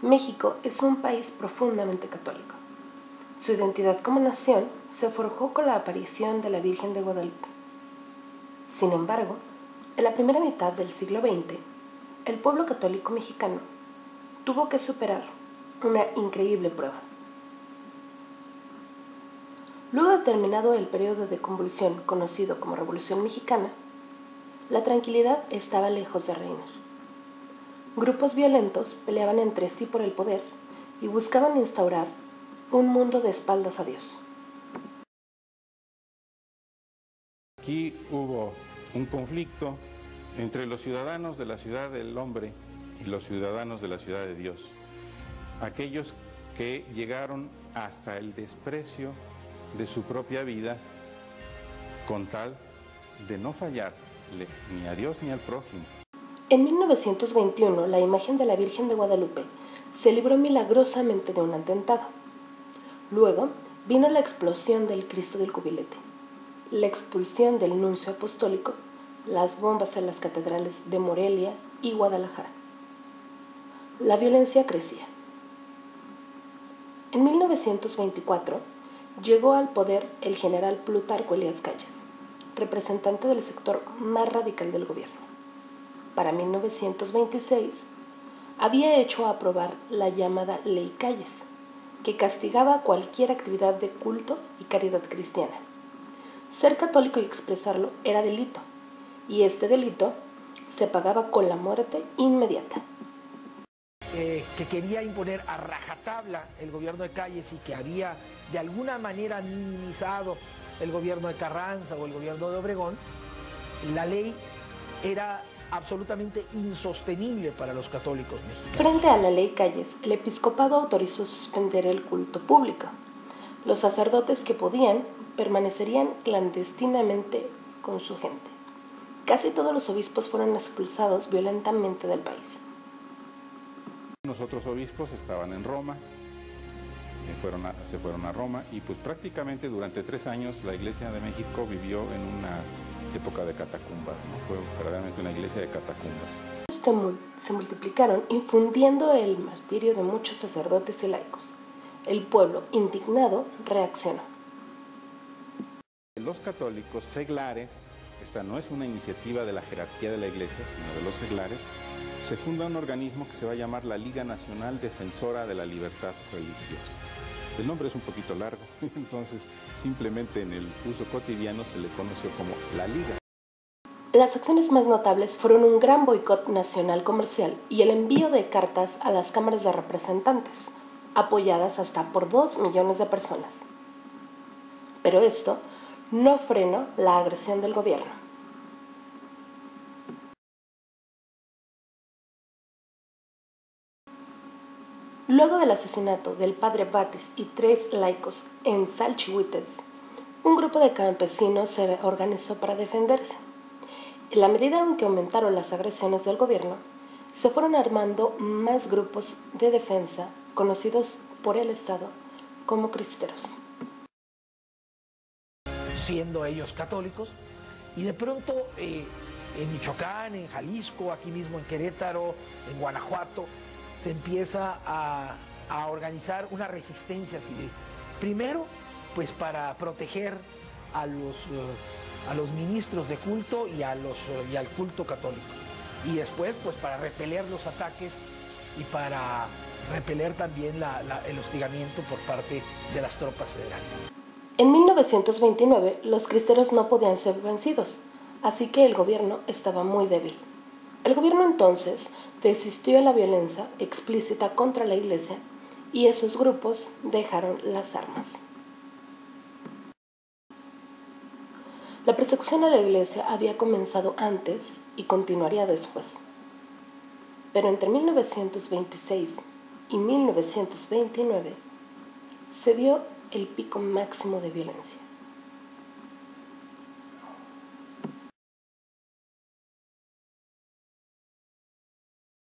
México es un país profundamente católico. Su identidad como nación se forjó con la aparición de la Virgen de Guadalupe. Sin embargo, en la primera mitad del siglo XX, el pueblo católico mexicano tuvo que superar una increíble prueba. Luego de terminado el periodo de convulsión conocido como Revolución Mexicana, la tranquilidad estaba lejos de reinar. Grupos violentos peleaban entre sí por el poder y buscaban instaurar un mundo de espaldas a Dios. Aquí hubo un conflicto entre los ciudadanos de la ciudad del hombre y los ciudadanos de la ciudad de Dios. Aquellos que llegaron hasta el desprecio de su propia vida con tal de no fallarle ni a Dios ni al prójimo. En 1921, la imagen de la Virgen de Guadalupe se libró milagrosamente de un atentado. Luego vino la explosión del Cristo del Cubilete, la expulsión del nuncio apostólico, las bombas en las catedrales de Morelia y Guadalajara. La violencia crecía. En 1924 llegó al poder el general Plutarco Elías Calles, representante del sector más radical del gobierno. Para 1926 había hecho aprobar la llamada Ley Calles, que castigaba cualquier actividad de culto y caridad cristiana. Ser católico y expresarlo era delito, y este delito se pagaba con la muerte inmediata. Que quería imponer a rajatabla el gobierno de Calles y que había de alguna manera minimizado el gobierno de Carranza o el gobierno de Obregón, la ley era absolutamente insostenible para los católicos mexicanos. Frente a la Ley Calles, el episcopado autorizó suspender el culto público. Los sacerdotes que podían permanecerían clandestinamente con su gente. Casi todos los obispos fueron expulsados violentamente del país. Los otros obispos estaban en Roma, se fueron a Roma y pues prácticamente durante 3 años la Iglesia de México vivió en una época de catacumbas, ¿no? Fue verdaderamente una iglesia de catacumbas. Se multiplicaron infundiendo el martirio de muchos sacerdotes y laicos. El pueblo, indignado, reaccionó. Los católicos seglares, esta no es una iniciativa de la jerarquía de la Iglesia, sino de los seglares, se funda un organismo que se va a llamar la Liga Nacional Defensora de la Libertad Religiosa. El nombre es un poquito largo, entonces simplemente en el uso cotidiano se le conoció como la Liga. Las acciones más notables fueron un gran boicot nacional comercial y el envío de cartas a las cámaras de representantes, apoyadas hasta por 2 millones de personas. Pero esto no frenó la agresión del gobierno. Luego del asesinato del padre Batis y 3 laicos en Salchihuites, un grupo de campesinos se organizó para defenderse. En la medida en que aumentaron las agresiones del gobierno, se fueron armando más grupos de defensa conocidos por el Estado como cristeros. Siendo ellos católicos, y de pronto en Michoacán, en Jalisco, aquí mismo en Querétaro, en Guanajuato, se empieza a organizar una resistencia civil. Primero, pues para proteger a los ministros de culto y al culto católico. Y después, pues para repeler los ataques y para repeler también el hostigamiento por parte de las tropas federales. En 1929, los cristeros no podían ser vencidos, así que el gobierno estaba muy débil. El gobierno entonces desistió de la violencia explícita contra la Iglesia y esos grupos dejaron las armas. La persecución a la Iglesia había comenzado antes y continuaría después. Pero entre 1926 y 1929 se dio el pico máximo de violencia.